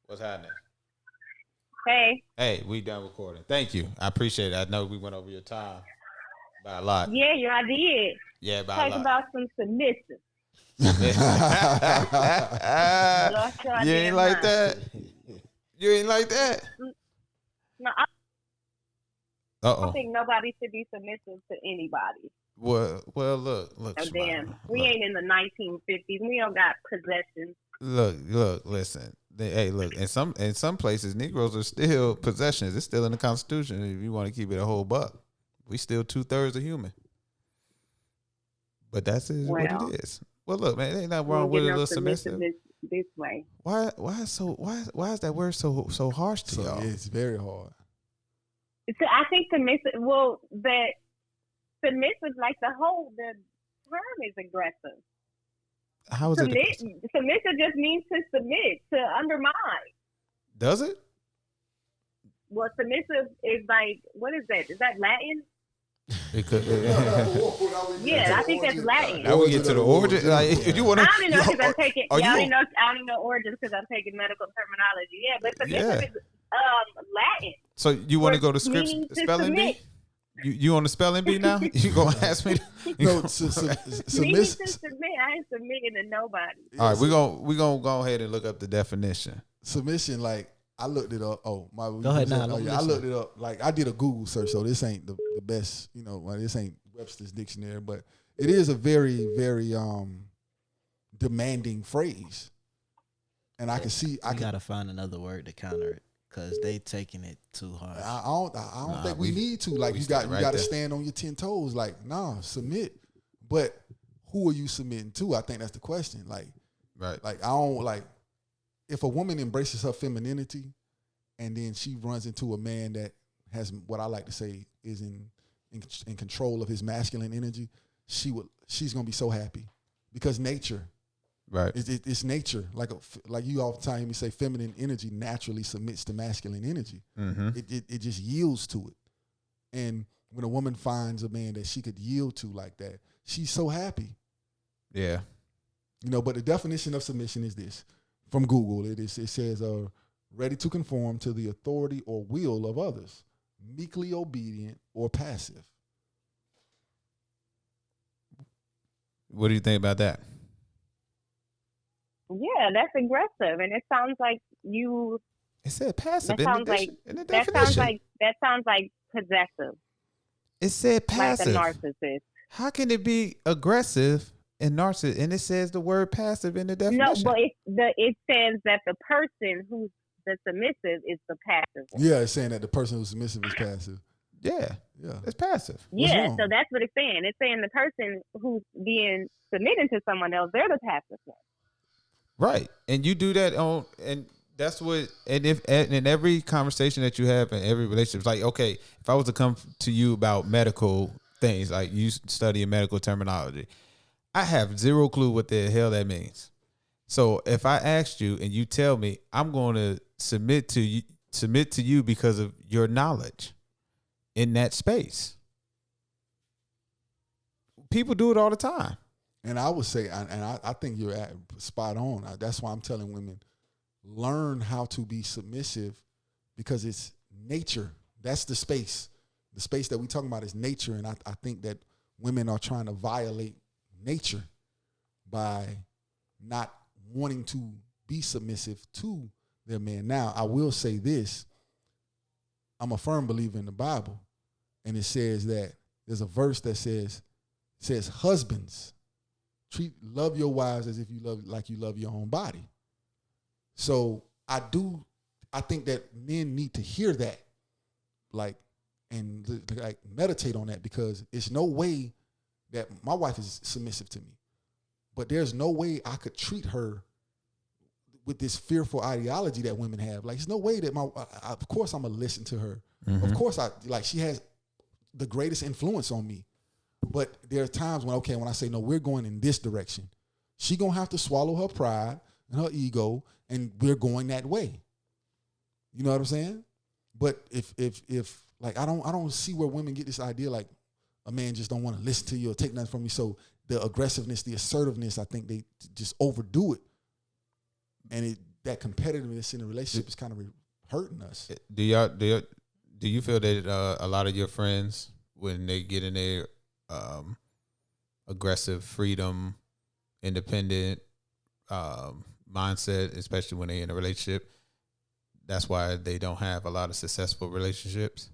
What's happening? Hey. Hey, we done recording. Thank you. I appreciate it. I know we went over your time by a lot. Yeah, I did. Yeah, by a Talk lot. about some submissive. Submit. Lost your You ain't damn like mind. that. You ain't like that. No, I Uh don't oh. think nobody should be submissive to anybody. Well, look, Oh, damn. Shamara. We ain't in the 1950s. We don't got possessions. Look. Listen. Hey, look. In some places, Negroes are still possessions. It's still in the Constitution. If you want to keep it a whole buck, we still 2/3 of human. But that's what it Well, is. Well, look, man, ain't nothing we wrong don't with get a no little submissive submissive. this way. Why is that word so harsh to So y'all? it's very hard. So I think submissive, that submissive, like the term is aggressive. How is it aggressive? Submissive just means to submit, to undermine. Does it? Well, submissive is like, what is that? Is that Latin? It could. Yeah, I think that's Latin. Now we get to the origin. Like, if you want I to, don't even know because I'm taking. are Yeah, I you? don't even know origins because I'm taking medical terminology. Yeah, but submissive is Latin. So you want to go to scripts meaning to spelling submit. bee? You on the spelling bee now? You gonna ask me? No, Meaning to submit. I ain't submitting to nobody. All right, we gonna go ahead and look up the definition. Submission, like I looked it up. Oh my! Go ahead now. Oh, yeah, I looked it up. Like I did a Google search, so this ain't the best. Like, this ain't Webster's dictionary, but it is a very, very demanding phrase. And I can see. I gotta find another word to counter it because they taking it too hard. I don't think we need to. Like, you got to stand on your 10 toes. Like, nah, submit. But who are you submitting to? I think that's the question. Like, right. Like, I don't like if a woman embraces her femininity and then she runs into a man that has what I like to say is in control of his masculine energy, she's gonna be so happy because nature. Right. It's nature. Like you all the time hear me say, feminine energy naturally submits to masculine energy. Mm-hmm. It just yields to it. And when a woman finds a man that she could yield to like that, she's so happy. Yeah. But the definition of submission is this. From Google, it says, ready to conform to the authority or will of others, meekly obedient or passive. What do you think about that? Yeah, that's aggressive, and it sounds like you. It said passive. That sounds like that sounds like possessive. It said passive. Like a narcissist. How can it be aggressive and narcissist? And it says the word passive in the definition. No, but it says that the person who's the submissive is the passive one. Yeah, it's saying that the person who's submissive is passive. Yeah, it's passive. Yeah, so that's what it's saying. It's saying the person who's being submitted to someone else, they're the passive one. Right, and you do that and that's what. And if in every conversation that you have in every relationship, it's like, okay, if I was to come to you about medical things, like you study medical terminology, I have zero clue what the hell that means. So if I asked you and you tell me, I'm going to submit to you because of your knowledge in that space. People do it all the time. And I would say, and I think you're spot on. That's why I'm telling women, learn how to be submissive because it's nature. That's the space. The space that we're talking about is nature. And I think that women are trying to violate nature by not wanting to be submissive to their man. Now, I will say this. I'm a firm believer in the Bible. And it says that there's a verse that says husbands, love your wives as if you love your own body. So I think that men need to hear that, and meditate on that, because it's no way that my wife is submissive to me, but there's no way I could treat her with this fearful ideology that women have. Like, there's no way that of course I'm gonna listen to her. Mm-hmm. Of course she has the greatest influence on me. But there are times when I say, no, we're going in this direction, she gonna have to swallow her pride and her ego, and we're going that way. You know what I'm saying? But if I don't see where women get this idea like a man just don't want to listen to you or take nothing from you. So the aggressiveness, the assertiveness, I think they just overdo it, and that competitiveness in the relationship is kind of hurting us. Do you feel that a lot of your friends, when they get in their aggressive, freedom, independent mindset, especially when they're in a relationship, that's why they don't have a lot of successful relationships?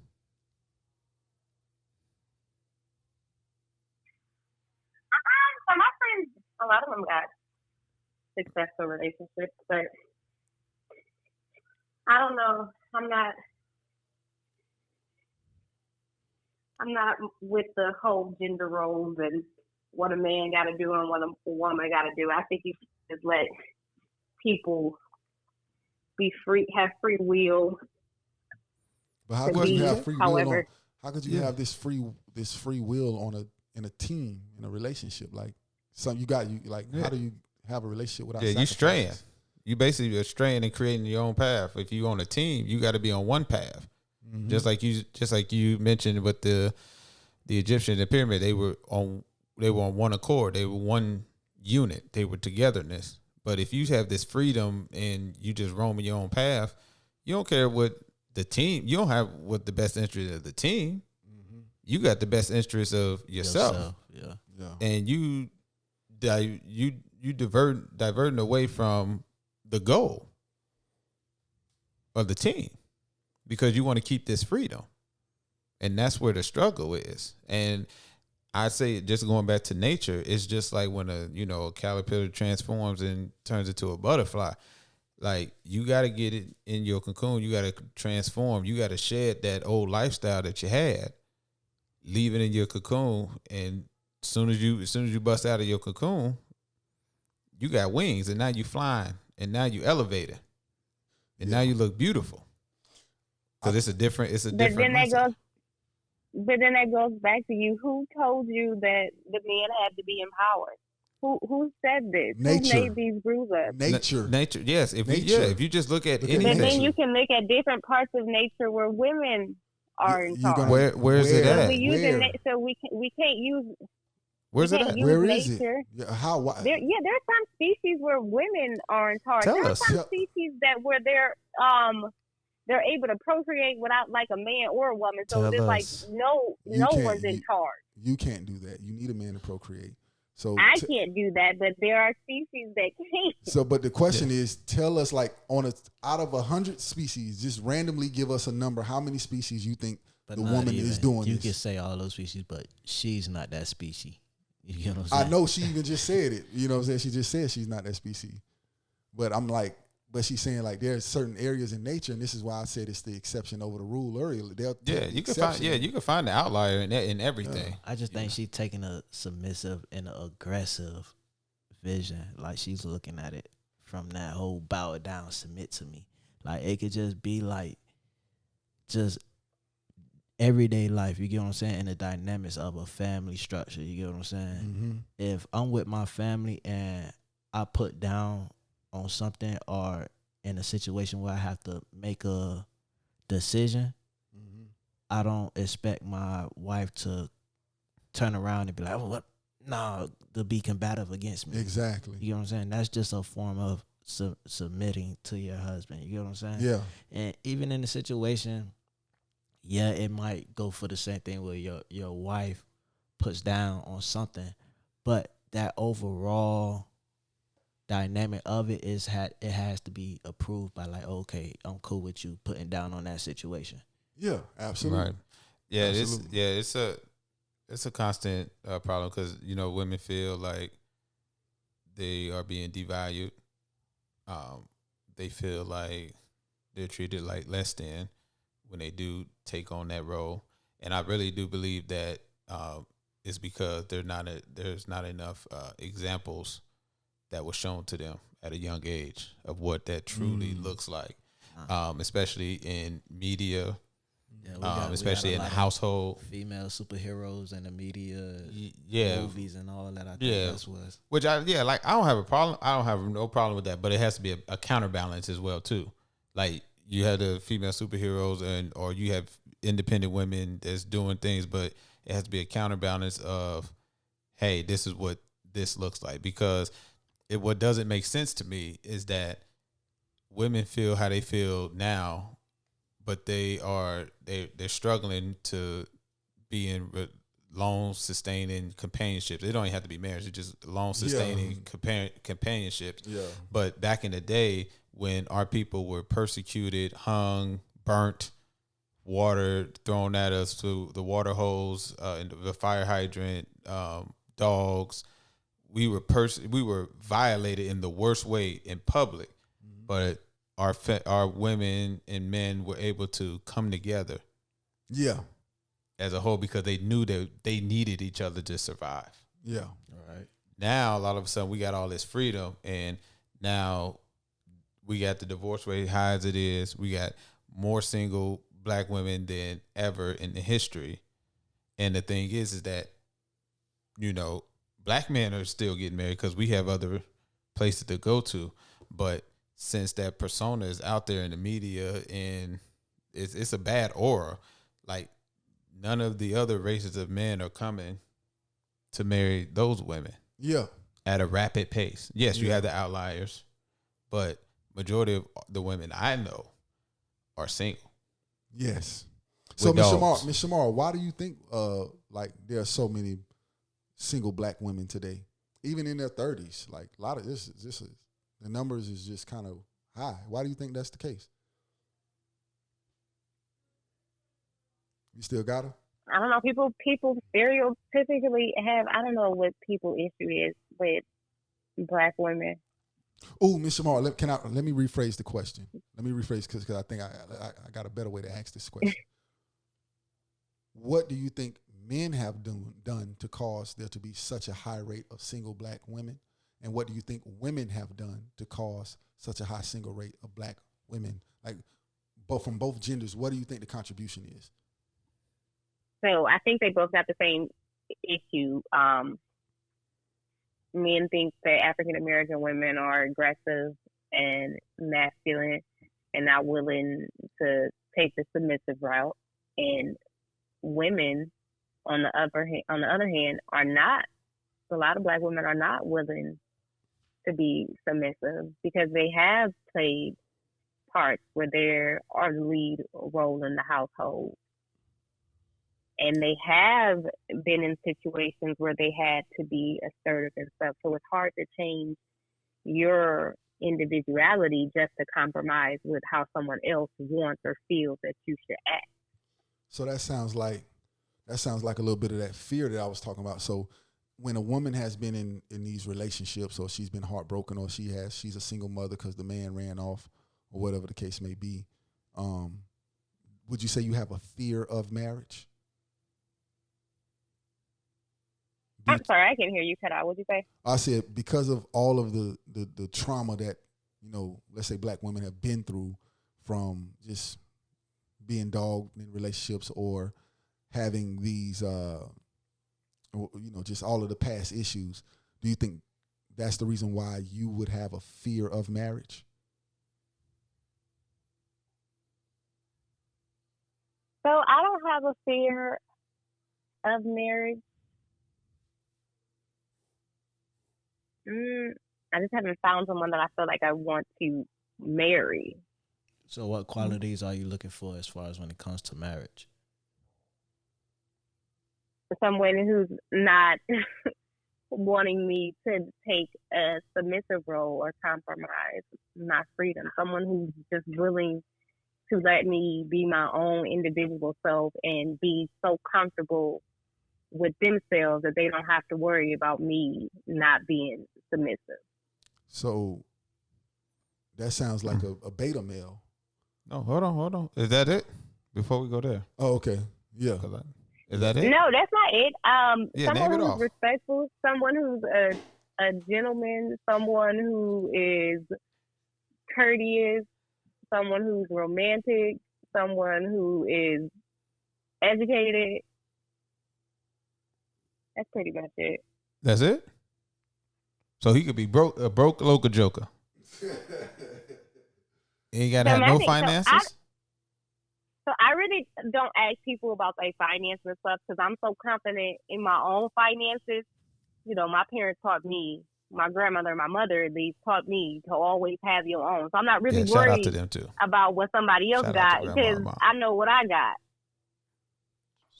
So my friends, a lot of them got successful relationships, but I don't know. I'm not with the whole gender roles and what a man got to do and what a woman got to do. I think you should just let people be free, have free will. But how could you have free will? However, How could you have this free will in a team, in a relationship? Like how do you have a relationship without? Yeah, you straying. You basically are straying and creating your own path. If you on a team, you got to be on one path. Mm-hmm. Just like you mentioned with the Egyptian, the pyramid, they were on one accord. They were one unit. They were togetherness. But if you have this freedom and you just roam in your own path, you don't care what the team. You don't have what the best interest of the team. Mm-hmm. You got the best interest of yourself. Yeah. And you diverting away from the goal of the team because you want to keep this freedom. And that's where the struggle is. And I say, just going back to nature, it's just like when a caterpillar transforms and turns into a butterfly. Like, you got to get it in your cocoon. You got to transform. You got to shed that old lifestyle that you had, leave it in your cocoon. And as soon as you bust out of your cocoon, you got wings, and now you flying, and now you elevated, and now you look beautiful. Because it's a different mindset. But then that goes back to you. Who told you that the men had to be empowered? Who said this? Nature. Who made these rules up? Nature. Yes. If you just look at anything. But then you can look at different parts of nature where women are in charge. Where's it at? So we can't use. Where's it at? Where is nature. it? Yeah, how? Why? There are some species where women are in charge. There are some species where they're able to procreate without like a man or a woman. So there's like no one's in charge. You can't do that. You need a man to procreate. So I can't do that, but there are species that can. So, but the question is, tell us, like, out of 100 species, just randomly give us a number. How many species you think the woman is doing? You can say all those species, but she's not that species. You know what I'm saying? I know she even just said it. You know what I'm saying? She just said she's not that species. But I'm like, but she's saying like there's certain areas in nature, and this is why I said it's the exception over the rule earlier. You can find the outlier in everything. I just think she's taking a submissive and an aggressive vision. Like, she's looking at it from that whole bow it down, submit to me. Like, it could just be like just everyday life, you get what I'm saying, and the dynamics of a family structure, you get what I'm saying? Mm-hmm. If I'm with my family and I put down on something or in a situation where I have to make a decision, mm-hmm. I don't expect my wife to turn around and be like, what? No, to be combative against me. Exactly. You know what I'm saying? That's just a form of submitting to your husband. You know what I'm saying? Yeah. And even in the situation, yeah, it might go for the same thing where your wife puts down on something, but that overall dynamic of it it has to be approved by, like, okay, I'm cool with you putting down on that situation. Yeah, absolutely. Right. Yeah, absolutely. It's a constant problem because women feel like they are being devalued. They feel like they're treated like less than when they do take on that role, and I really do believe that it's because there's not enough examples that was shown to them at a young age of what that truly looks like, especially in media, especially in the household. Female superheroes in the media, movies and all that. I think that's what. Which I don't have a problem. I don't have no problem with that, but it has to be a counterbalance as well too. Like, you have the female superheroes or you have independent women that's doing things, but it has to be a counterbalance of, hey, this is what this looks like, because what doesn't make sense to me is that women feel how they feel now, but they're struggling to be in long sustaining companionships. They don't even have to be marriage; it's just long sustaining companionships. Yeah. But back in the day, when our people were persecuted, hung, burnt, water thrown at us through the water hose, and the fire hydrant, dogs, we were violated in the worst way in public. Mm-hmm. But our women and men were able to come together. Yeah. As a whole, because they knew that they needed each other to survive. Yeah. All right. Now, all of a sudden, we got all this freedom, and now we got the divorce rate high as it is. We got more single black women than ever in the history. And the thing is that, black men are still getting married because we have other places to go to. But since that persona is out there in the media, and it's a bad aura, like, none of the other races of men are coming to marry those women. Yeah. At a rapid pace. Yes, you have the outliers, but majority of the women I know are single. Yes. So, Ms. Shamara, why do you think there are so many single black women today, even in their 30s? Like, a lot of this is the numbers is just kind of high. Why do you think that's the case? You still got her? I don't know. People stereotypically have, I don't know what people's issue is with black women. Oh, Ms. Shamara, let me rephrase the question. Let me rephrase because I think I got a better way to ask this question. What do you think men have done to cause there to be such a high rate of single black women? And what do you think women have done to cause such a high single rate of black women? Like, but from both genders, what do you think the contribution is? So I think they both got the same issue. Men think that African American women are aggressive and masculine and not willing to take the submissive route, and women, on the other hand, are not. A lot of black women are not willing to be submissive because they have played parts where they are the lead role in the household. And they have been in situations where they had to be assertive and stuff. So it's hard to change your individuality just to compromise with how someone else wants or feels that you should act. So that sounds like a little bit of that fear that I was talking about. So when a woman has been in these relationships, or she's been heartbroken, or she's a single mother because the man ran off, or whatever the case may be, would you say you have a fear of marriage? I'm sorry, I can't hear you cut out. What'd you say? I said because of all of the trauma that, let's say black women have been through from just being dogged in relationships or having these, just all of the past issues. Do you think that's the reason why you would have a fear of marriage? So I don't have a fear of marriage. I just haven't found someone that I feel like I want to marry. So what qualities are you looking for as far as when it comes to marriage? Someone who's not wanting me to take a submissive role or compromise my freedom. Someone who's just willing to let me be my own individual self and be so comfortable with themselves that they don't have to worry about me not being submissive. So that sounds like a beta male. No, hold on. Is that it? Before we go there. Oh, okay. Yeah. Is that it? No, that's not it. Someone who's off. respectful, someone who's a gentleman, someone who is courteous, someone who's romantic, someone who is educated. That's pretty much it. That's it? So he could be a broke local joker. He ain't got to have no finances? So I really don't ask people about their finances and stuff because I'm so confident in my own finances. My parents taught me my grandmother and my mother at least taught me to always have your own. So I'm not really shout out worried to them too. about what somebody else got because I know what I got.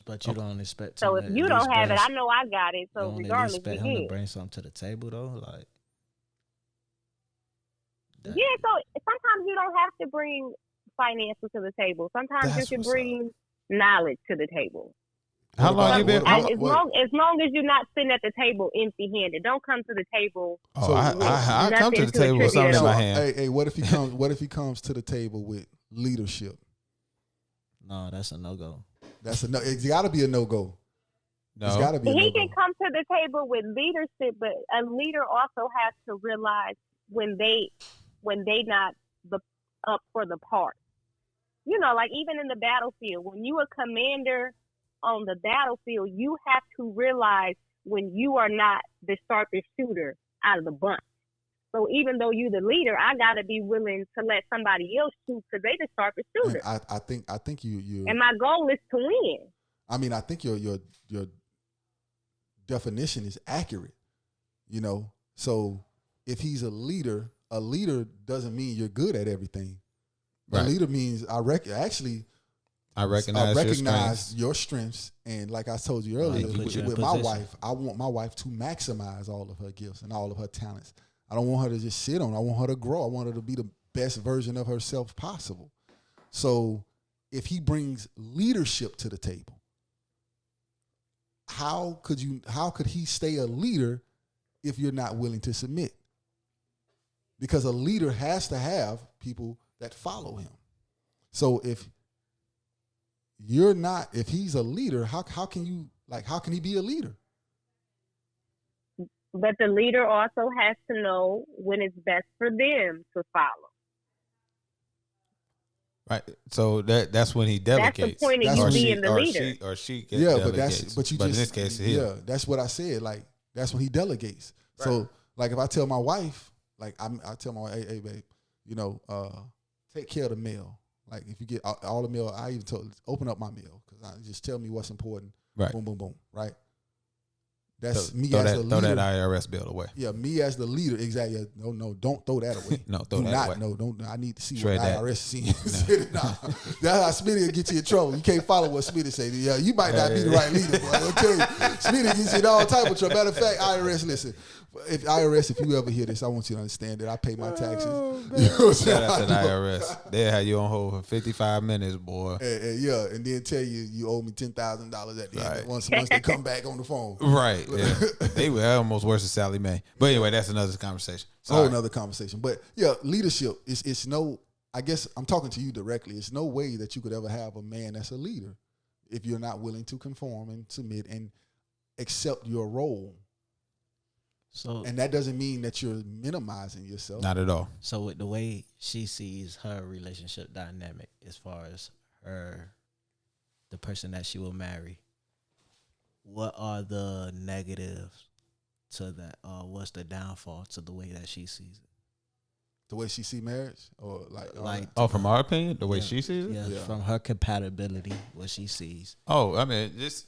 But you don't expect. So if you don't have it, I know I got it. So regardless, expect him to bring something to the table though, like. Yeah, so sometimes you don't have to bring finances to the table. Sometimes you can bring knowledge to the table. How long you been? As long as you're not sitting at the table empty-handed, don't come to the table. Oh, I come to the table with something in my hand. Hey, what if he comes? What if he comes to the table with leadership? No, that's a no-go. That's a no. It's got to be a no-go. No, it's got to be. He can come to the table with leadership, but a leader also has to realize when they not up for the part. You know, like even in the battlefield, when you a commander on the battlefield, you have to realize when you are not the sharpest shooter out of the bunch. So even though you're the leader, I gotta be willing to let somebody else shoot because they the sharpest shooter. I think you. And my goal is to win. I mean, I think your definition is accurate. You know, so if he's a leader doesn't mean you're good at everything. Right. A leader means I recognize your strengths, and like I told you earlier, with my wife, I want my wife to maximize all of her gifts and all of her talents. I don't want her to just sit on. I want her to grow. I want her to be the best version of herself possible. So if he brings leadership to the table, how could he stay a leader if you're not willing to submit? Because a leader has to have people that follow him. So if he's a leader, how can he be a leader? But the leader also has to know when it's best for them to follow. Right. So that's when he delegates. That's the point of you being the leader. She delegates. But in this case, that's what I said. Like that's when he delegates. Right. So like if I tell my wife, like I tell my wife, hey babe, you know, take care of the mail. Like if you get all the mail, I even told open up my mail because I just tell me what's important. Right. Boom, boom, boom. Right. That's me as the leader. Throw that IRS bill away. Yeah, me as the leader. Exactly. No, don't throw that away. Throw that away. No, don't. I need to see Shred what the IRS is seeing. Nah. That's how Smitty will get you in trouble. You can't follow what Smitty say. Yeah, you might not be the right leader, boy. I'll tell you. Smitty gets you in all type of trouble. Matter of fact, IRS, listen. If you ever hear this, I want you to understand that I pay my taxes. You know what Shout out to the IRS. They had you on hold for 55 minutes, boy. And then tell you owe me $10,000 at the end once they come back on the phone. Right. Yeah. They were almost worse than Sally Mae. But anyway, that's another conversation. Whole another conversation. But yeah, leadership it's no. I guess I'm talking to you directly. It's no way that you could ever have a man that's a leader if you're not willing to conform and submit and accept your role. So, and that doesn't mean that you're minimizing yourself. Not at all. So with the way she sees her relationship dynamic as far as the person that she will marry, what are the negatives to that? What's the downfall to the way that she sees it? The way she sees marriage? Or from our opinion? The way she sees it? Yeah, from her compatibility, what she sees. Oh, I mean, it's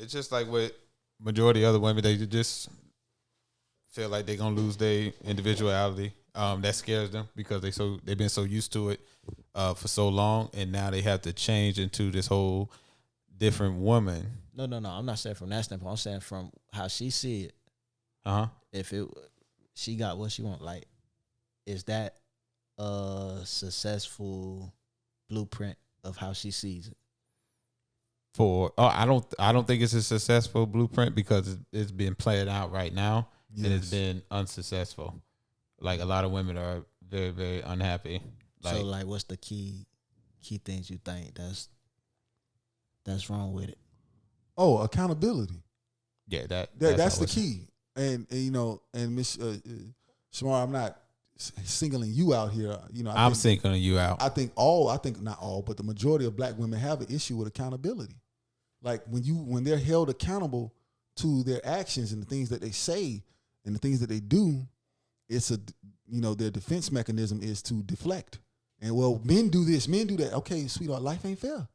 just like with majority of other women, they just feel like they're gonna lose their individuality. That scares them because they've been so used to it for so long, and now they have to change into this whole different woman. No. I'm not saying from that standpoint. I'm saying from how she see it. If she got what she want, like, is that a successful blueprint of how she sees it? I don't think it's a successful blueprint because it's been played out right now. Yes. And it's been unsuccessful. Like a lot of women are very, very unhappy. So what's the key things you think that's wrong with it? Oh, accountability. Yeah, that's the key. And you know, and Miss Shamara, I'm not singling you out here. You know, I'm singling you out. I think not all, but the majority of black women have an issue with accountability. Like when they're held accountable to their actions and the things that they say and the things that they do, it's their defense mechanism is to deflect. And well, men do this, men do that. Okay, sweetheart, life ain't fair.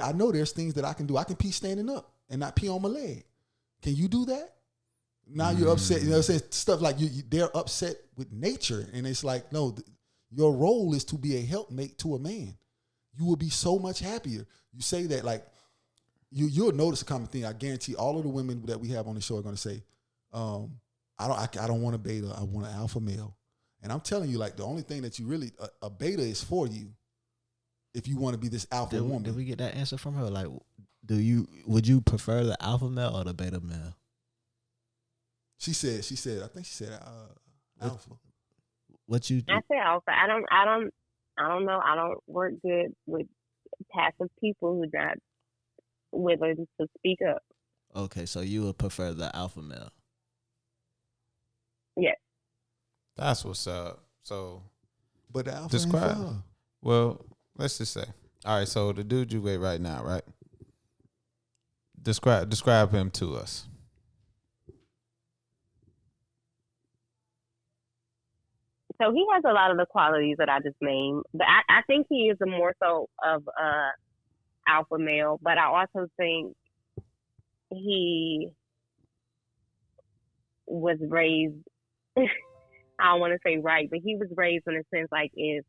I know there's things that I can do. I can pee standing up and not pee on my leg. Can you do that? Now you're upset. You know what I'm saying? Stuff like they're upset with nature. And it's like, no, your role is to be a helpmate to a man. You will be so much happier. You say that, like, you'll notice a common thing. I guarantee all of the women that we have on the show are going to say, I don't want a beta. I want an alpha male. And I'm telling you, like, the only thing that you really, a beta is for you if you want to be this alpha woman. Did we get that answer from her? Like, would you prefer the alpha male or the beta male? I think she said alpha. What you? I say alpha. I don't know. I don't work good with passive people who not willing to speak up. Okay, so you would prefer the alpha male. Yes. That's what's up. So, but the alpha describe. Well, let's just say. All right. So the dude you with right now, right? Describe him to us. So he has a lot of the qualities that I just named, but I think he is a more so of alpha male. But I also think he was raised. I don't want to say right, but he was raised in a sense like if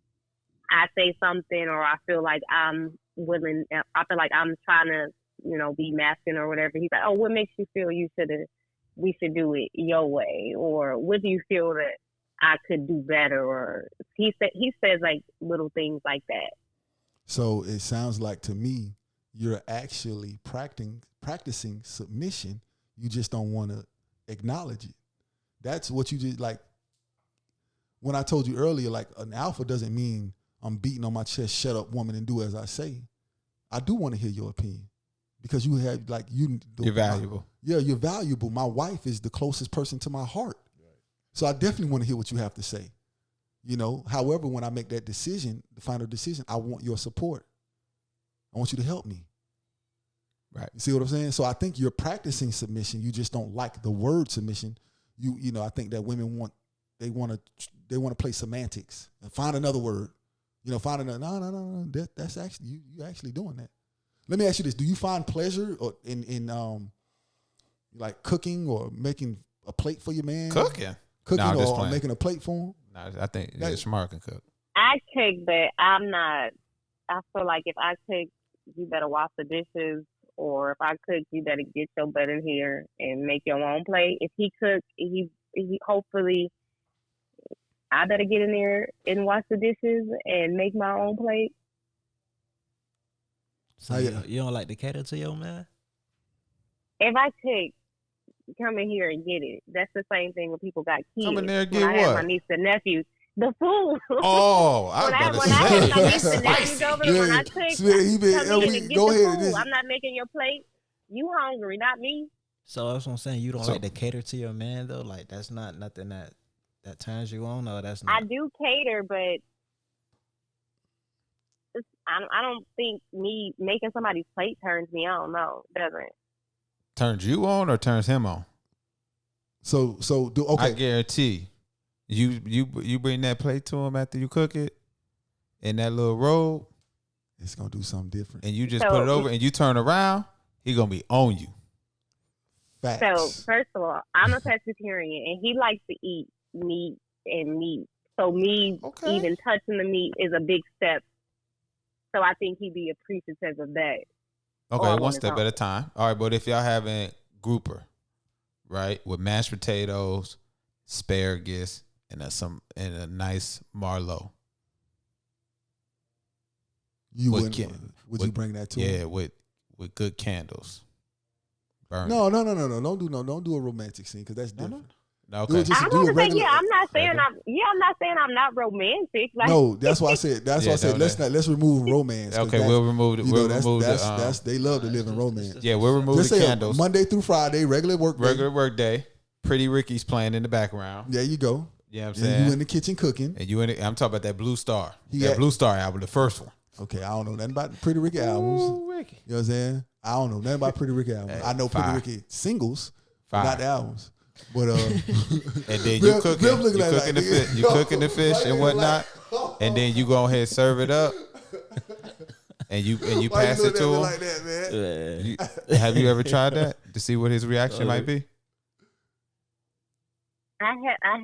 I say something or I feel like I'm willing, I feel like I'm trying to, be masculine or whatever. He's like, oh, what makes you feel we should do it your way? Or what do you feel that I could do better? Or he says like little things like that. So it sounds like to me, you're actually practicing submission. You just don't want to acknowledge it. That's what you did. Like when I told you earlier, like an alpha doesn't mean I'm beating on my chest, shut up woman and do as I say. I do want to hear your opinion because you have like you're valuable. You're valuable. My wife is the closest person to my heart. Right. So I definitely want to hear what you have to say. However, when I make that decision, the final decision, I want your support. I want you to help me. Right. You see what I'm saying? So I think you're practicing submission. You just don't like the word submission. I think that women want to play semantics and find another word. Find another. No. That's actually you actually doing that. Let me ask you this: do you find pleasure or in like cooking or making a plate for your man? Cooking or making a plate for him? No, I think Shamara can cook. I cook, but I'm not. I feel like if I cook, you better wash the dishes, or if I cook, you better get your butt in here and make your own plate. If he cooks, he hopefully, I better get in there and wash the dishes and make my own plate. So you don't like to cater to your man? If I cook, come in here and get it. That's the same thing when people got kids. Come in there and get when I what? have my niece and nephews. The food. Oh, when I have my niece and nephews over, when I cook, come in and get the food. I'm not making your plate. You hungry, not me. So that's what I'm saying. You don't like to cater to your man though? Like that's not nothing that turns you on, or that's not. I do cater, but I don't think me making somebody's plate turns me on. No, it doesn't. Turns you on or turns him on? So okay. I guarantee you bring that plate to him after you cook it in that little robe. It's gonna do something different. And you just put it over and you turn around, he gonna be on you. Facts. So first of all, I'm a pescatarian and he likes to eat meat and meat. So me even touching the meat is a big step. So I think he'd be appreciative of that. Okay, one step at a time. All right, but if y'all having grouper, right, with mashed potatoes, asparagus, and a nice marlow. Would you bring that to him? Yeah, with good candles. Burn. No. Don't do a romantic scene because that's different. No, okay. I'm not saying I'm not romantic. Like, no, that's why I said. Let's remove romance. Okay, we'll remove it. We'll remove they love to live in romance. Yeah, we'll remove the candles. Monday through Friday, regular work day. Pretty Ricky's playing in the background. There you go. Yeah, you know what I'm saying? You in the kitchen cooking. And I'm talking about that Blue Star. Blue Star album, the first one. Okay, I don't know nothing about the Pretty Ricky albums. Ricky. You know what I'm saying? I don't know nothing about Pretty Ricky albums. I know Pretty Ricky singles, not the albums. But and then you cooking the fish and whatnot, and then you go ahead and serve it up, and you pass it to him. Like that, man? Have you ever tried that to see what his reaction might be? I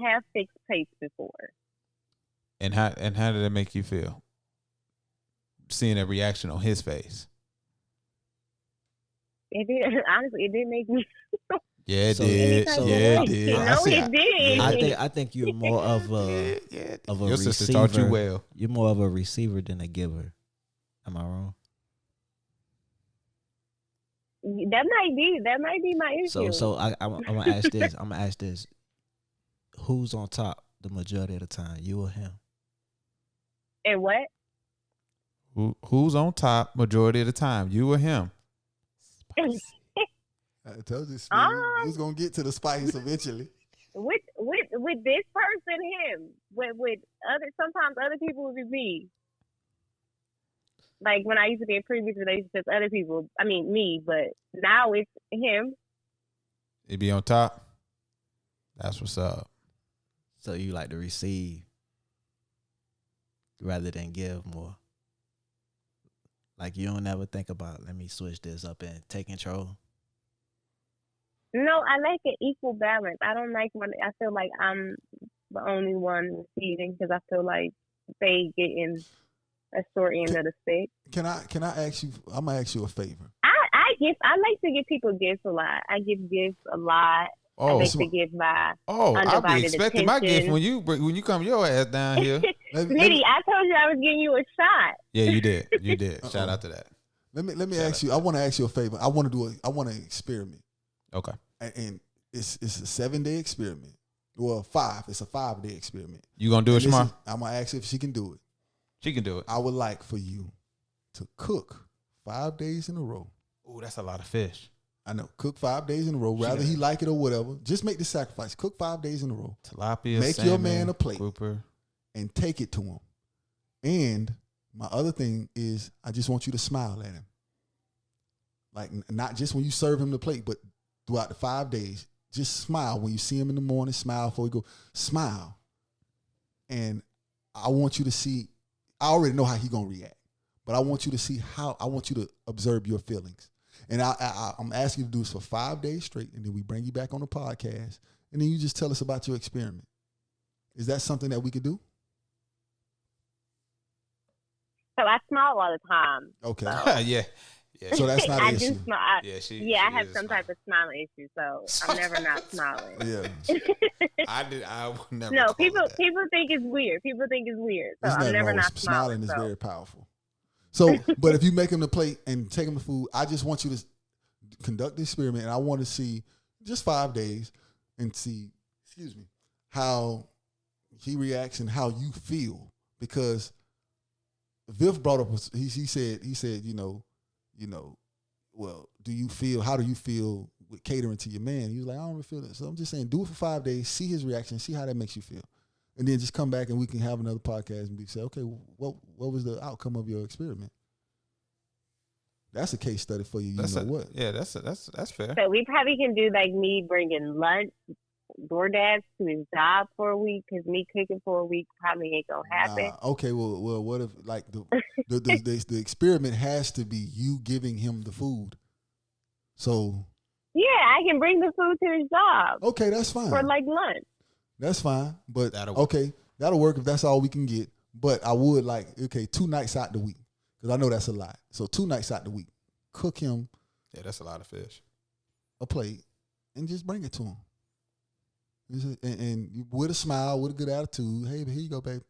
have fixed plates before. And how did it make you feel? Seeing a reaction on his face. It did. Honestly, it did make me. Yeah, it did. Yeah, it did. No, it did. Yeah. I think you're more of a of a Your receiver. sister taught you well. You're more of a receiver than a giver. Am I wrong? That might be my issue. So I'm gonna ask this. I'm gonna ask this. Who's on top the majority of the time, you or him? And what? Who's on top majority of the time, you or him? I told you, who's gonna get to the spice eventually? With this person, him. With sometimes other people would be me. Like when I used to be in previous relationships, other people. I mean me, but now it's him. He be on top. That's what's up. So you like to receive rather than give more. Like you don't ever think about, let me switch this up and take control. No, I like an equal balance. I don't like when I feel like I'm the only one receiving because I feel like they get in a short end of the stick. Can I ask you? I'm gonna ask you a favor. I like to give people gifts a lot. I give gifts a lot. I like to give my I'll be expecting attention. my gift when you come your ass down here. Smitty, I told you I was giving you a shot. Yeah, you did. You did. Shout out to that. Let me ask you. I want to ask you a favor. I want to experiment. Okay. And it's a 7-day experiment. Well, 5. It's a 5-day experiment. You gonna do it, Shamara? I'm gonna ask if she can do it. She can do it. I would like for you to cook 5 days in a row. Oh, that's a lot of fish. I know. Cook 5 days in a row. Rather he like it or whatever. Just make the sacrifice. Cook 5 days in a row. Tilapia, make salmon, your man a plate grouper, and take it to him. And my other thing is, I just want you to smile at him. Like not just when you serve him the plate, but throughout the 5 days. Just smile when you see him in the morning. Smile before you go. Smile. And I want you to see. I already know how he gonna react, but I want you to see how. I want you to observe your feelings. And I'm asking you to do this for 5 days straight, and then we bring you back on the podcast, and then you just tell us about your experiment. Is that something that we could do? So I smile all the time. Okay. So. Yeah. So that's not an issue. Do smile. I have some type of smiling issue, so I'm never not smiling. Yeah. I would never. No, people think it's weird. People think it's weird. So I'm never not smiling. Smiling is very powerful. So, but if you make him the plate and take him the food, I just want you to conduct the experiment, and I want to see just 5 days and see, how he reacts and how you feel. Because Viv brought up, he said, well, how do you feel with catering to your man? He was like, I don't really feel that. So I'm just saying, do it for 5 days, see his reaction, see how that makes you feel. And then just come back and we can have another podcast and say, okay, what was the outcome of your experiment? That's a case study for you. That's fair. So we probably can do like me bringing lunch, DoorDash to his job for a week, because me cooking for a week probably ain't gonna happen. Okay, well, what if like the experiment has to be you giving him the food? So yeah, I can bring the food to his job. Okay, that's fine. For like lunch. That's fine, but that'll work if that's all we can get. But I would 2 nights out the week, because I know that's a lot. So 2 nights out the week, cook him. Yeah, that's a lot of fish. A plate, and just bring it to him. And with a smile, with a good attitude. Hey, here you go, babe.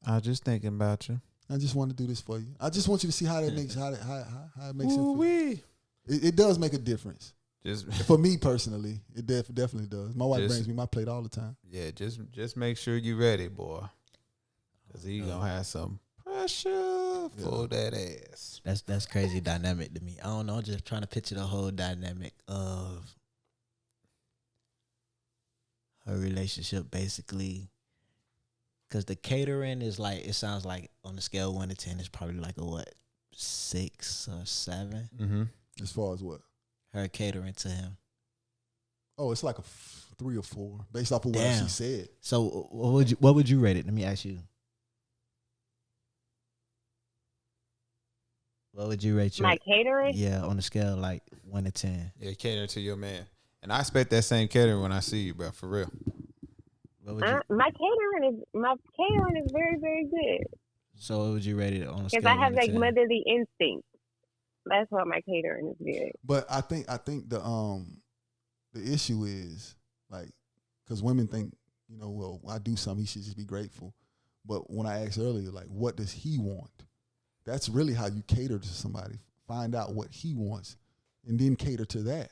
I was just thinking about you. I just want to do this for you. I just want you to see how that makes how it makes him feel. It does make a difference. Just for me personally, it definitely does. My wife brings me my plate all the time. Yeah, just make sure you're ready, boy, because he gonna have some pressure for that ass. That's crazy dynamic to me. I don't know. I'm just trying to picture the whole dynamic of her relationship, basically, because the catering is like, it sounds like on the scale of 1 to 10, it's probably like a 6 or 7. Mm-hmm. As far as what? Her catering to him. Oh, it's like a 3 or 4 based off of what she said. So what would you rate it? Let me ask you. What would you rate your catering? Yeah, on the scale like 1 to 10. Yeah, cater to your man. And I expect that same catering when I see you, bro. For real. My catering is very, very good. So what would you rate it on a scale? Because I have like motherly instinct. That's why my catering is good. But I think the issue is like, because women think, you know, well, I do something, he should just be grateful. But when I asked earlier, like, what does he want? That's really how you cater to somebody. Find out what he wants, and then cater to that.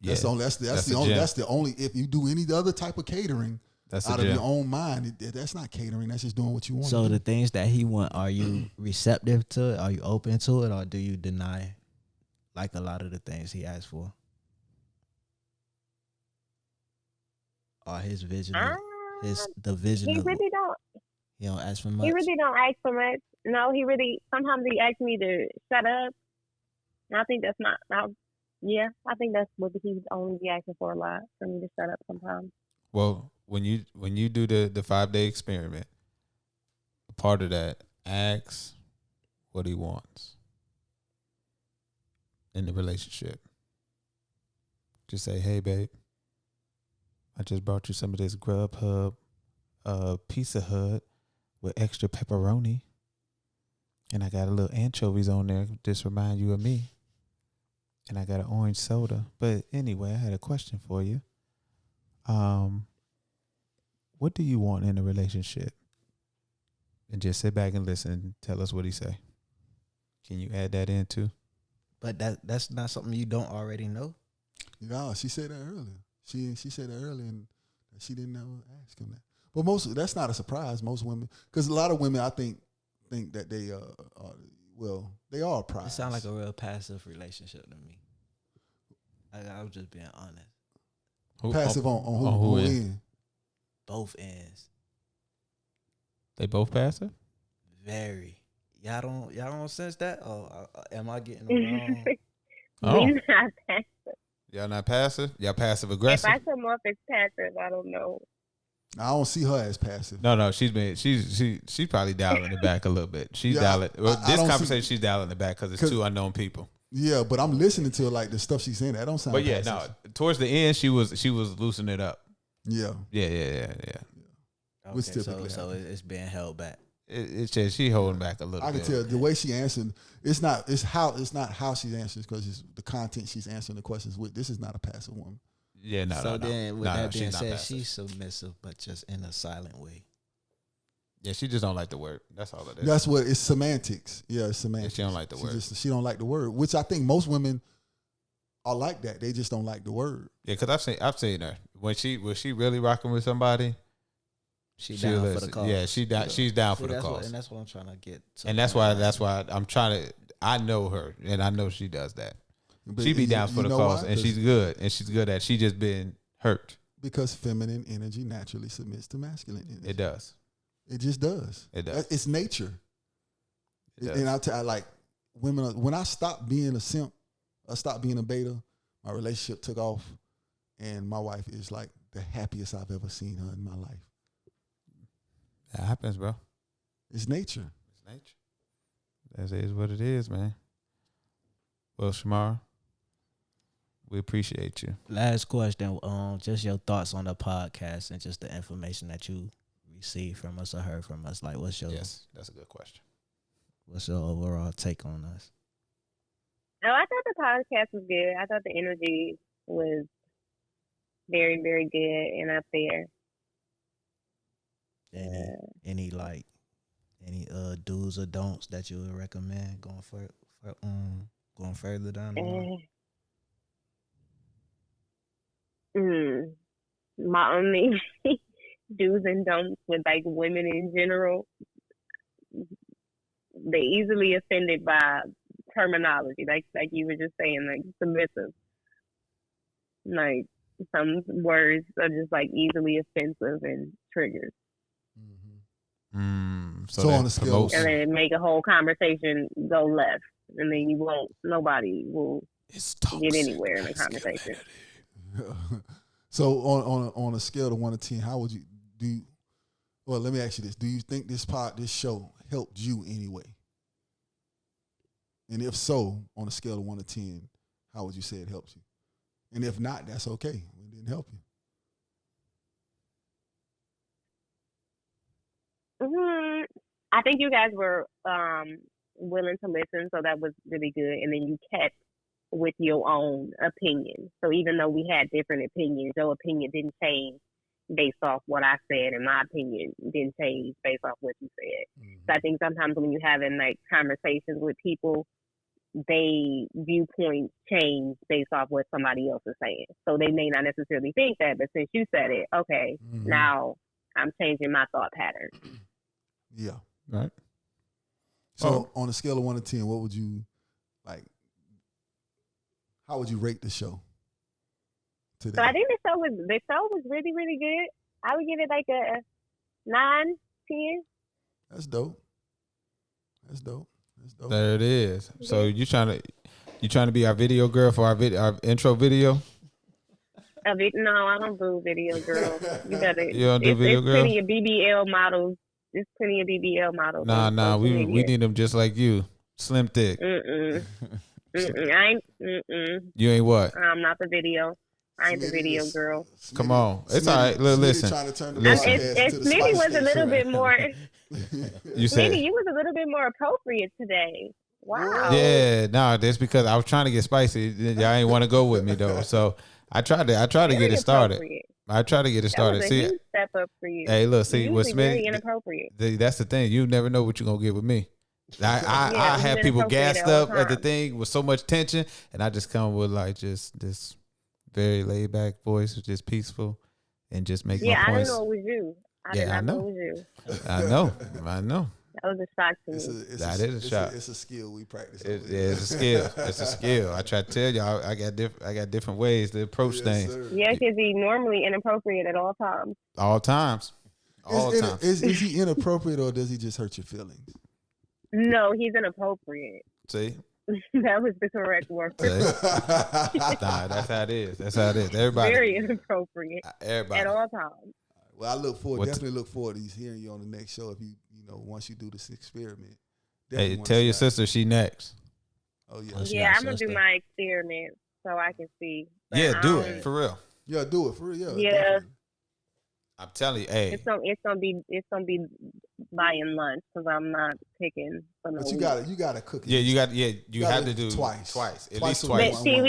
Yeah, that's the only. If you do any other type of catering out of your own mind, that's not catering. That's just doing what you want. So the things that he want, are you receptive to it? Are you open to it, or do you deny, like a lot of the things he asked for? Or his vision, the vision. He really don't. He don't ask for much. He really don't ask for much. No, he really. Sometimes he asks me to shut up, and I think that's not. Yeah, I think that's what he's only be asking for a lot, for me to shut up sometimes. Well, when you do the 5-day experiment, a part of that, ask what he wants in the relationship. Just say, hey, babe, I just brought you some of this Grubhub Pizza Hut with extra pepperoni. And I got a little anchovies on there, just remind you of me. And I got an orange soda. But anyway, I had a question for you. What do you want in a relationship? And just sit back and listen and tell us what he say. Can you add that in too? But that's not something you don't already know. No, she said that earlier. She said that earlier, and she didn't ever ask him that. But that's not a surprise. Most women, because a lot of women, I think that they they are a prize. It sounds like a real passive relationship to me. I was just being honest. Passive on who end? Both ends. They both passive? Very. Y'all don't sense that? Or am I getting it wrong? We're not passive. Y'all not passive? Y'all passive aggressive? If I come off as passive, I don't know. I don't see her as passive. No, she's probably dialing it back a little bit. She's dialing. Well, this conversation, she's dialing it back because it's two unknown people. Yeah, but I'm listening to her, like the stuff she's saying. That don't sound. But yeah, passive. no. Towards the end, she was loosening it up. Yeah. Yeah. Okay, so it's being held back. It's just she holding back a little bit. I can tell the way she answered. It's not how she answers, because it's the content she's answering the questions with. This is not a passive woman. Yeah, no. So then, with that being said, she's submissive, but just in a silent way. Yeah, she just don't like the word. That's all it is. That's what it's semantics. Yeah, it's semantics. Yeah, she don't like the word. She don't like the word, which I think most women are like that. They just don't like the word. Yeah, because I've seen her when she really rocking with somebody. She's down for the cause. Yeah, she's down for the cause. And that's what I'm trying to get. And that's why I'm trying to. I know her, and I know she does that. But she be down for the cause, and she's good, at it. She just been hurt. Because feminine energy naturally submits to masculine energy. It does. It just does. It does. It's nature. It does. And I like women. When I stopped being a simp, I stopped being a beta. My relationship took off, and my wife is like the happiest I've ever seen her in my life. That happens, bro. It's nature. It's nature. That is what it is, man. Well, Shamara, we appreciate you. Last question. Just your thoughts on the podcast and just the information that you received from us or heard from us. Like, Yes, that's a good question. What's your overall take on us? No, I thought the podcast was good. I thought the energy was very, very good and up there. Any do's or don'ts that you would recommend going further down the line? My only do's and don'ts with like women in general, they easily offended by terminology, like you were just saying, like submissive. Like some words are just like easily offensive and triggers. So on the scale, and then make a whole conversation go left, and then nobody will get anywhere in the conversation. So on a scale of 1 to 10, how would you do? Well, let me ask you this: do you think this show helped you anyway? And if so, on a scale of 1 to 10, how would you say it helps you? And if not, that's okay. We didn't help you. I think you guys were willing to listen, so that was really good. And then you kept with your own opinion. So even though we had different opinions, your opinion didn't change based off what I said, and my opinion didn't change based off what you said. Mm-hmm. So I think sometimes when you're having like conversations with people, they viewpoints change based off what somebody else is saying. So they may not necessarily think that, but since you said it, okay, now I'm changing my thought pattern. Yeah. Right. So on a scale of 1 to 10, what would you like? How would you rate the show today? So I think the show was really, really good. I would give it like a 9, 10. That's dope. There it is. So you trying to be our video girl for our intro video? No, I don't do video girl. You don't do video girl? Plenty of BBL models. There's plenty of BBL models. Nah. We need them just like you, slim thick. You ain't what? I'm not the video. I ain't the video girl. Come on, it's all right. Listen. Smitty was a little bit more. You said Smitty, you was a little bit more appropriate today. Wow. Yeah, no, that's because I was trying to get spicy. Y'all ain't want to go with me though, so I tried to get it started. I tried to get it started. That was a huge step up for you. Hey, look, see what Smitty. Very inappropriate. That's the thing. You never know what you're gonna get with me. I have people gassed up at the thing with so much tension, and I just come with like just this very laid back voice, just peaceful, and just make my points. I didn't know it was you. I know it was you. I know. That was a shock to me. That is a shock. It's a skill we practice. It's a skill. It's a skill. I try to tell y'all, I got different ways to approach things. Sir. Yeah, because he's normally inappropriate at all times. All times. Is he inappropriate or does he just hurt your feelings? No, he's inappropriate. See? That was the correct word. Nah, that's how it is. Everybody. Very inappropriate. Everybody. At all times. Well, I definitely look forward to hearing you on the next show if you once you do this experiment. Hey, tell your sister she next. Oh, yeah. Yeah, I'm going to do my experiment so I can see. Yeah, do it. For real. Yeah, do it. For real. Yeah. Definitely. I'm telling you, hey. It's gonna be buying lunch because I'm not picking for no. But you gotta cook it. Yeah, you have to do twice. At least twice. But see,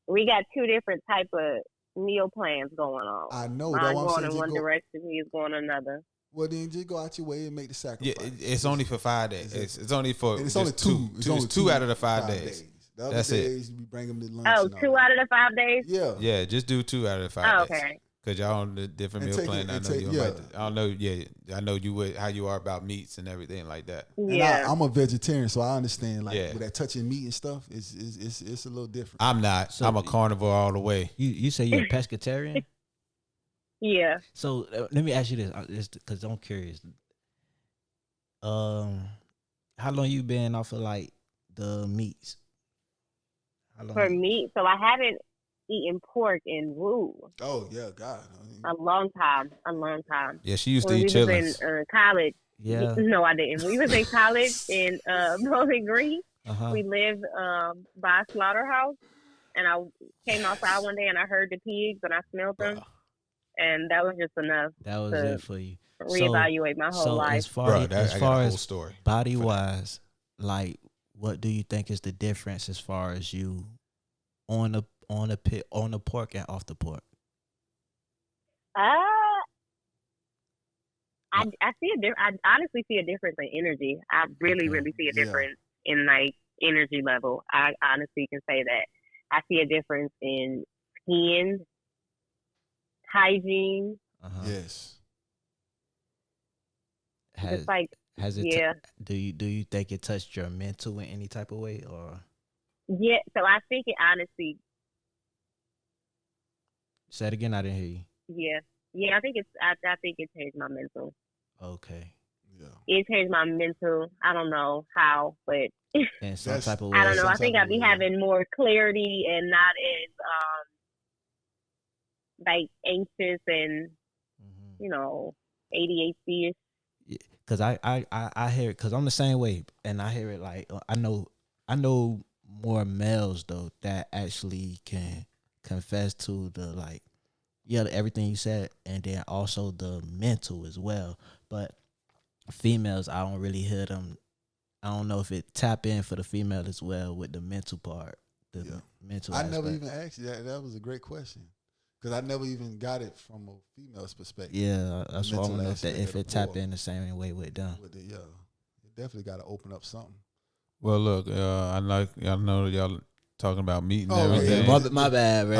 we got 2 different type of meal plans going on. I know. Mine going in one direction, he's going another. Well, then just go out your way and make the sacrifice. Yeah, it's only for 5 days. It's only for it's only two. It's only two out of the 5 days. The other days, we bring them to lunch. Oh, 2 out of the 5 days? Yeah. Yeah, just do 2 out of the 5 days. Okay. Because y'all on the different meal plan. I know you. I don't know. Yeah, I know you would how you are about meats and everything like that. Yeah, and I'm a vegetarian, so I understand. Like with that touching meat and stuff, it's a little different. I'm not. So I'm a carnivore all the way. You say you're a pescatarian? Yeah. So let me ask you this, because I'm curious. How long you been off of like the meats? For meat, so I haven't eaten pork in Oh yeah, God. A long time. Yeah, she used to eat chitlins. We was in college. Yeah. No, I didn't. We was in college in Bowling Green. We lived by a slaughterhouse, and I came outside one day and I heard the pigs and I smelled them, and that was just enough. That was it for you. Reevaluate my whole life. As far as body wise, like, what do you think is the difference as far as you on the pork and off the pork? I honestly see a difference in energy. I really see a difference in like energy level. I honestly can say that. I see a difference in skin, hygiene. Yes. Do you think it touched your mental in any type of way, or? Yeah, so I think it honestly. Say it again. I didn't hear you. Yeah. I think it changed my mental. Okay. Yeah. It changed my mental. I don't know how, but in some type of way. I don't know. I think I'd be having more clarity and not as like anxious and ADHD-ish. Yeah, because I hear it, because I'm the same way, and I hear it like I know more males though that actually can confess to the like, yeah, everything you said, and then also the mental as well. But females, I don't really hear them. I don't know if it tap in for the female as well with the mental part. The mental. I never even asked you that. That was a great question because I never even got it from a female's perspective. Yeah, that's what I want to know if it tapped in the same way with them. Yeah, it definitely got to open up something. Well, look, I like y'all know y'all talking about meat and everything. Yeah. My bad, man.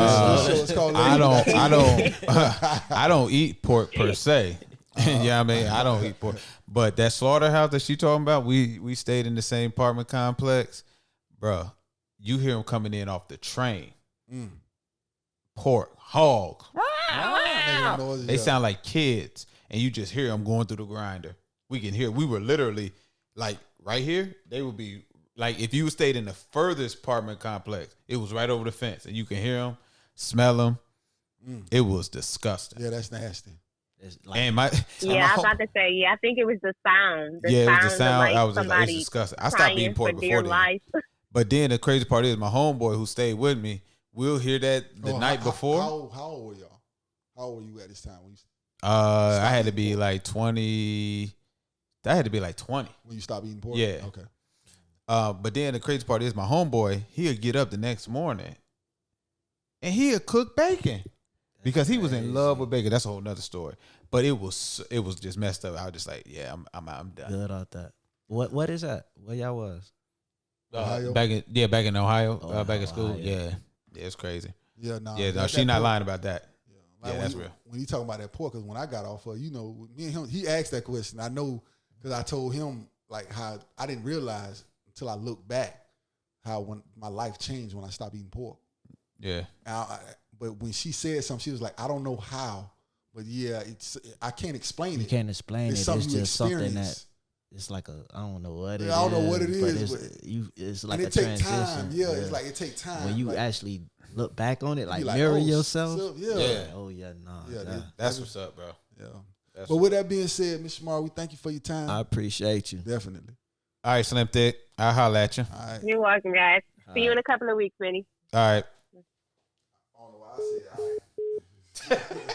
I don't eat pork per se. Yeah, I mean, I don't eat pork. But that slaughterhouse that she talking about, we stayed in the same apartment complex, bro. You hear them coming in off the train. Pork, hog. They sound like kids, and you just hear them going through the grinder. We can hear. We were literally like right here. They would be like if you stayed in the furthest apartment complex, it was right over the fence, and you can hear them, smell them. It was disgusting. Yeah, that's nasty. And I was about to say, I think it was the sound. It was the sound. I was like, it's disgusting. I stopped eating pork before then. But then the crazy part is, my homeboy who stayed with me, we'll hear that the night before. How old were y'all? How old were you at this time? When you I had to be like 20. I had to be like 20 when you stopped eating pork. Yeah. Okay. But then the crazy part is, my homeboy, he'll get up the next morning, and he'll cook bacon. Because he was in love with bacon. That's a whole nother story. But it was just messed up. I was just like, yeah, I'm done. Good out that. What is that? Where y'all was? Back in Ohio, back in school. Ohio. Yeah, it's crazy. Yeah, no. She's not lying about that. Like that's real. When you talking about that pork, because when I got off of, me and him, he asked that question. I know because I told him like how I didn't realize until I looked back how when my life changed when I stopped eating pork. Yeah. But when she said something, she was like, I don't know how, but yeah, I can't explain it. You can't explain it. It's just something that it's like I don't know what it is. I don't know what it is, but it's like and a transition. Time. Yeah, it's like it takes time. When you actually look back on it, like mirror yourself. Yeah. Oh yeah, no. Yeah, that's what's up, bro. Yeah. But with that being said, Ms. Shamara, we thank you for your time. I appreciate you. Definitely. All right, Slim Thick. I'll holler at you. All right. You're welcome, guys. See you in a couple of weeks, Vinny. All right. I don't know why I said all right.